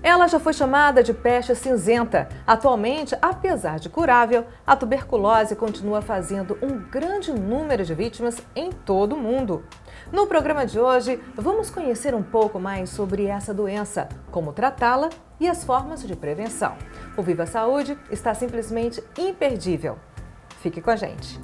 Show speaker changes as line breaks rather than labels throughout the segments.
Ela já foi chamada de peste cinzenta. Atualmente, apesar de curável, a tuberculose continua fazendo um grande número de vítimas em todo o mundo. No programa de hoje, vamos conhecer um pouco mais sobre essa doença, como tratá-la e as formas de prevenção. O Viva Saúde está simplesmente imperdível. Fique com a gente.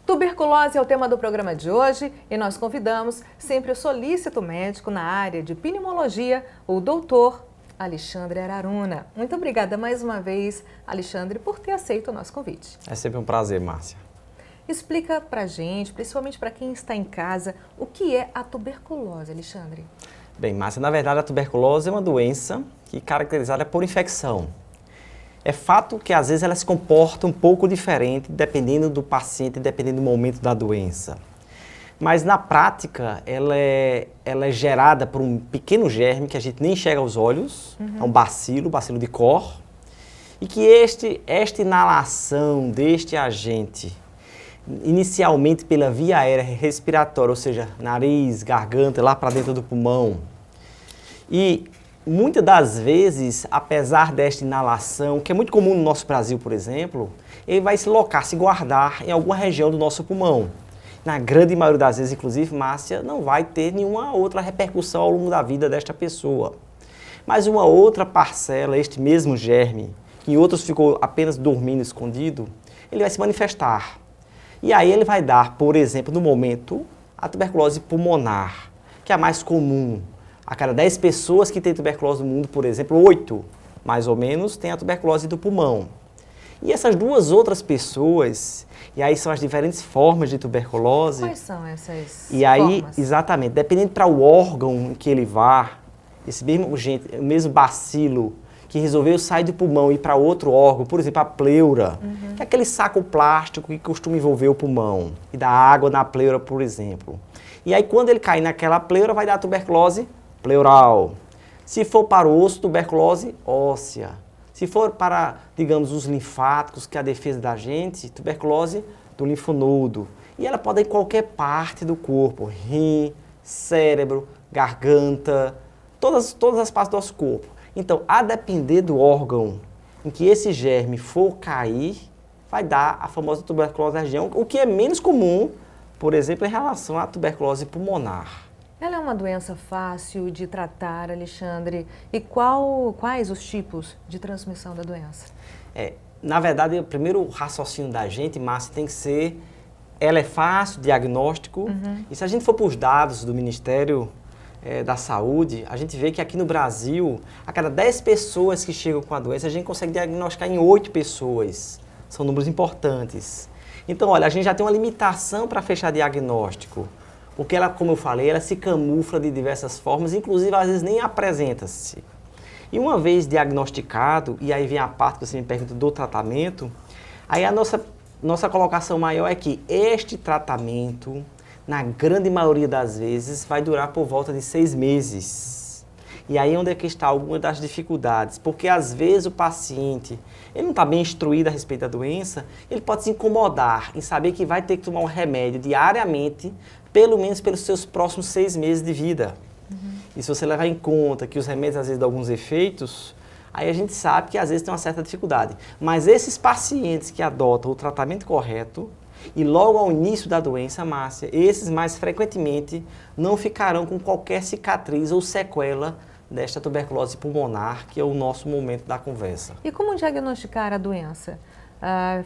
Tuberculose é o tema do programa de hoje e nós convidamos sempre o solícito médico na área de pneumologia, o doutor Alexandre Araruna. Muito obrigada mais uma vez, Alexandre, por ter aceito o nosso convite.
É sempre um prazer, Márcia.
Explica pra gente, principalmente para quem está em casa, o que é a tuberculose, Alexandre?
Bem, Márcia, na verdade a tuberculose é uma doença que é caracterizada por infecção. É fato que às vezes ela se comporta um pouco diferente dependendo do paciente, dependendo do momento da doença. Mas na prática ela é gerada por um pequeno germe que a gente nem enxerga aos olhos, é um bacilo de Koch, e que esta inalação deste agente, inicialmente pela via aérea respiratória, ou seja, nariz, garganta, lá para dentro do pulmão, e muitas das vezes, apesar desta inalação, que é muito comum no nosso Brasil, por exemplo, ele vai se locar, se guardar em alguma região do nosso pulmão. Na grande maioria das vezes, inclusive, Márcia, não vai ter nenhuma outra repercussão ao longo da vida desta pessoa. Mas uma outra parcela, este mesmo germe, que em outros ficou apenas dormindo escondido, ele vai se manifestar. E aí ele vai dar, por exemplo, no momento, a tuberculose pulmonar, que é a mais comum. A cada 10 pessoas que têm tuberculose no mundo, por exemplo, 8, mais ou menos, têm a tuberculose do pulmão. E essas duas outras pessoas, e aí são as diferentes formas de tuberculose.
Quais são essas
E aí,
formas?
exatamente, dependendo para o órgão em que ele vá, esse o mesmo bacilo que resolveu sair do pulmão e ir para outro órgão, por exemplo, a pleura, que é aquele saco plástico que costuma envolver o pulmão e dá água na pleura, por exemplo. E aí, quando ele cair naquela pleura, vai dar a tuberculose pleural. Se for para o osso, tuberculose óssea. Se for para, digamos, os linfáticos, que é a defesa da gente, tuberculose do linfonodo. E ela pode ir em qualquer parte do corpo, rim, cérebro, garganta, todas as partes do nosso corpo. Então, a depender do órgão em que esse germe for cair, vai dar a famosa tuberculose da região, o que é menos comum, por exemplo, em relação à tuberculose pulmonar.
Ela é uma doença fácil de tratar, Alexandre? E quais os tipos de transmissão da doença?
Na verdade, o primeiro raciocínio da gente, Márcia, tem que ser, ela é fácil, diagnóstico, e se a gente for para os dados do Ministério da Saúde, a gente vê que aqui no Brasil, a cada 10 pessoas que chegam com a doença, a gente consegue diagnosticar em 8 pessoas. São números importantes. Então, olha, a gente já tem uma limitação para fechar diagnóstico. Porque ela, como eu falei, ela se camufla de diversas formas, inclusive às vezes nem apresenta-se. E uma vez diagnosticado, e aí vem a parte que você me pergunta do tratamento, aí a nossa colocação maior é que este tratamento, na grande maioria das vezes, vai durar por volta de 6 meses. E aí onde é que está alguma das dificuldades? Porque às vezes o paciente, ele não está bem instruído a respeito da doença, ele pode se incomodar em saber que vai ter que tomar um remédio diariamente, pelo menos pelos seus próximos 6 meses de vida. E se você levar em conta que os remédios às vezes dão alguns efeitos, aí a gente sabe que às vezes tem uma certa dificuldade. Mas esses pacientes que adotam o tratamento correto, e logo ao início da doença, Márcia, esses mais frequentemente não ficarão com qualquer cicatriz ou sequela desta tuberculose pulmonar, que é o nosso momento da conversa.
E como diagnosticar a doença?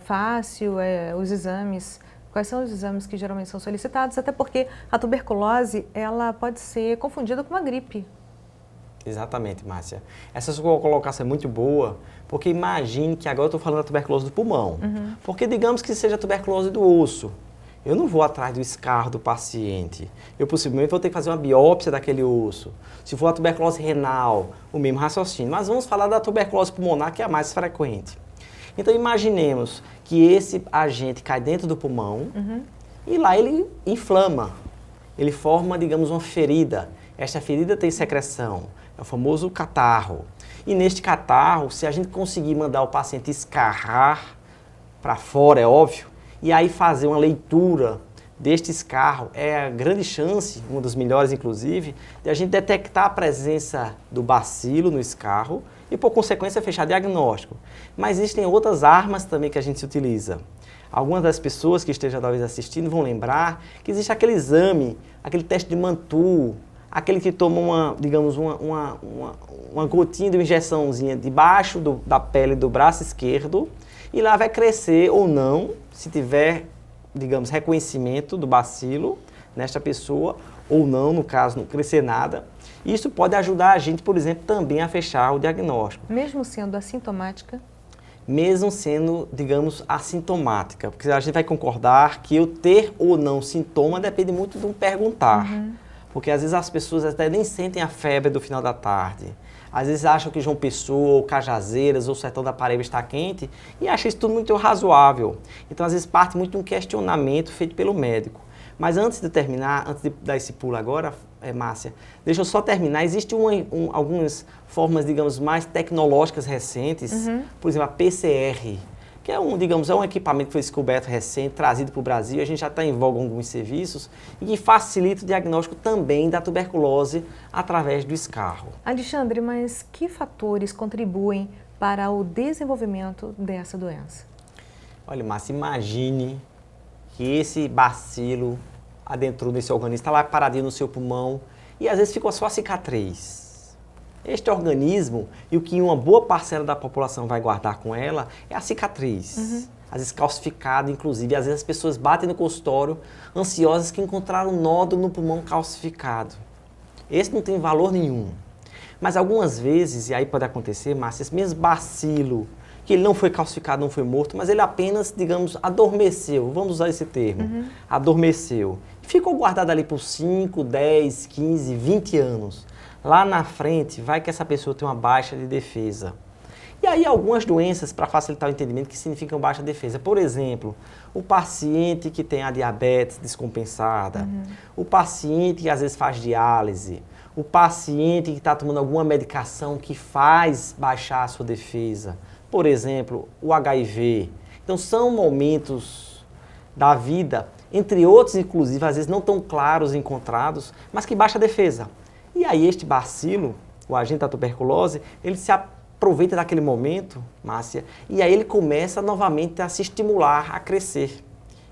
Fácil, os exames? Quais são os exames que geralmente são solicitados? Até porque a tuberculose, ela pode ser confundida com uma gripe.
Exatamente, Márcia. Essa sua colocação é muito boa, porque imagine que agora eu estou falando da tuberculose do pulmão. Porque digamos que seja a tuberculose do osso. Eu não vou atrás do escarro do paciente. Eu possivelmente vou ter que fazer uma biópsia daquele osso. Se for a tuberculose renal, o mesmo raciocínio. Mas vamos falar da tuberculose pulmonar, que é a mais frequente. Então imaginemos que esse agente cai dentro do pulmão e lá ele inflama. Ele forma, digamos, uma ferida. Esta ferida tem secreção. É o famoso catarro. E neste catarro, se a gente conseguir mandar o paciente escarrar para fora, é óbvio, e aí fazer uma leitura deste escarro, é a grande chance, uma das melhores inclusive, de a gente detectar a presença do bacilo no escarro e, por consequência, fechar diagnóstico. Mas existem outras armas também que a gente se utiliza. Algumas das pessoas que estejam talvez assistindo vão lembrar que existe aquele exame, aquele teste de Mantoux, aquele que toma uma gotinha de uma injeçãozinha debaixo da pele do braço esquerdo e lá vai crescer ou não, se tiver, digamos, reconhecimento do bacilo nesta pessoa ou não, no caso, não crescer nada. Isso pode ajudar a gente, por exemplo, também a fechar o diagnóstico.
Mesmo sendo assintomática?
Mesmo sendo, digamos, assintomática. Porque a gente vai concordar que eu ter ou não sintoma depende muito de um perguntar. Porque às vezes as pessoas até nem sentem a febre do final da tarde. Às vezes acham que João Pessoa, ou Cajazeiras, ou Sertão da Paraíba está quente e acham isso tudo muito razoável. Então, às vezes, parte muito de um questionamento feito pelo médico. Mas antes de terminar, antes de dar esse pulo agora, Márcia, deixa eu só terminar. Existem algumas formas, digamos, mais tecnológicas recentes, por exemplo, a PCR, que é um equipamento que foi descoberto recente, trazido para o Brasil, a gente já está em voga em alguns serviços, e que facilita o diagnóstico também da tuberculose através do escarro.
Alexandre, mas que fatores contribuem para o desenvolvimento dessa doença?
Olha, Márcia, imagine que esse bacilo adentrou nesse organismo, está lá paradinho no seu pulmão, e às vezes ficou só a cicatriz. Este organismo, e o que uma boa parcela da população vai guardar com ela, é a cicatriz. Às vezes calcificada, inclusive. Às vezes as pessoas batem no consultório ansiosas que encontraram um nódulo no pulmão calcificado. Esse não tem valor nenhum. Mas algumas vezes, e aí pode acontecer, Márcia, esse mesmo bacilo, que ele não foi calcificado, não foi morto, mas ele apenas, digamos, adormeceu. Vamos usar esse termo. Adormeceu. Ficou guardado ali por 5, 10, 15, 20 anos. Lá na frente, vai que essa pessoa tem uma baixa de defesa. E aí algumas doenças, para facilitar o entendimento, que significam baixa defesa. Por exemplo, o paciente que tem a diabetes descompensada, o paciente que às vezes faz diálise, o paciente que está tomando alguma medicação que faz baixar a sua defesa. Por exemplo, o HIV. Então são momentos da vida, entre outros inclusive, às vezes não tão claros e encontrados, mas que baixa a defesa. E aí este bacilo, o agente da tuberculose, ele se aproveita daquele momento, Márcia, e aí ele começa novamente a se estimular, a crescer.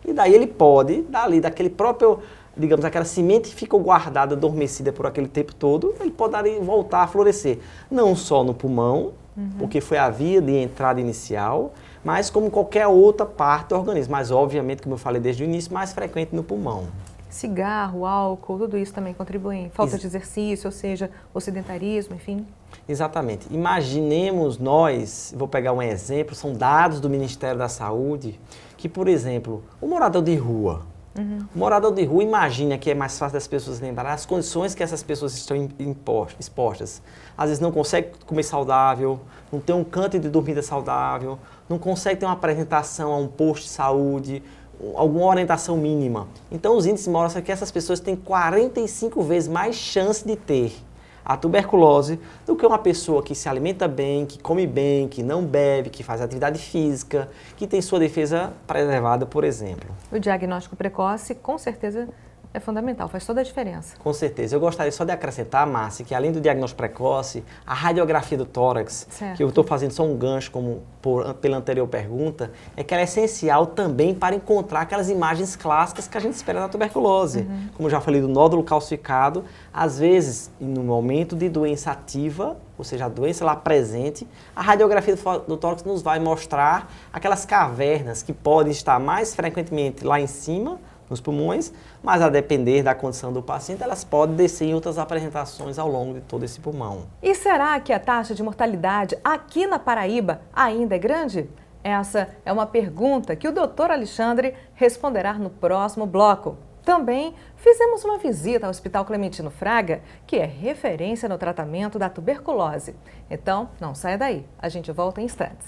E daí ele pode, dali, daquele próprio, digamos, aquela semente que ficou guardada, adormecida por aquele tempo todo, ele pode voltar a florescer. Não só no pulmão, porque foi a via de entrada inicial, mas como qualquer outra parte do organismo. Mas, obviamente, como eu falei desde o início, mais frequente no pulmão.
Cigarro, álcool, tudo isso também contribui. Falta de exercício, ou seja, o sedentarismo, enfim. Exatamente.
Imaginemos nós, vou pegar um exemplo, são dados do Ministério da Saúde, que, por exemplo, o morador de rua. O morador de rua, imagina que é mais fácil das pessoas lembrar as condições que essas pessoas estão expostas. Às vezes não consegue comer saudável, não tem um canto de dormida saudável, não consegue ter uma apresentação a um posto de saúde, alguma orientação mínima. Então os índices mostram que essas pessoas têm 45 vezes mais chance de ter a tuberculose do que uma pessoa que se alimenta bem, que come bem, que não bebe, que faz atividade física, que tem sua defesa preservada, por exemplo.
O diagnóstico precoce, com certeza, é fundamental, faz toda a diferença.
Com certeza. Eu gostaria só de acrescentar, Márcia, que além do diagnóstico precoce, a radiografia do tórax, que eu estou fazendo só um gancho pela anterior pergunta, é que ela é essencial também para encontrar aquelas imagens clássicas que a gente espera da tuberculose. Como eu já falei do nódulo calcificado, às vezes, no momento de doença ativa, ou seja, a doença lá presente, a radiografia do tórax nos vai mostrar aquelas cavernas que podem estar mais frequentemente lá em cima, nos pulmões, mas a depender da condição do paciente, elas podem descer em outras apresentações ao longo de todo esse pulmão.
E será que a taxa de mortalidade aqui na Paraíba ainda é grande? Essa é uma pergunta que o Dr. Alexandre responderá no próximo bloco. Também fizemos uma visita ao Hospital Clementino Fraga, que é referência no tratamento da tuberculose. Então, não saia daí, a gente volta em instantes.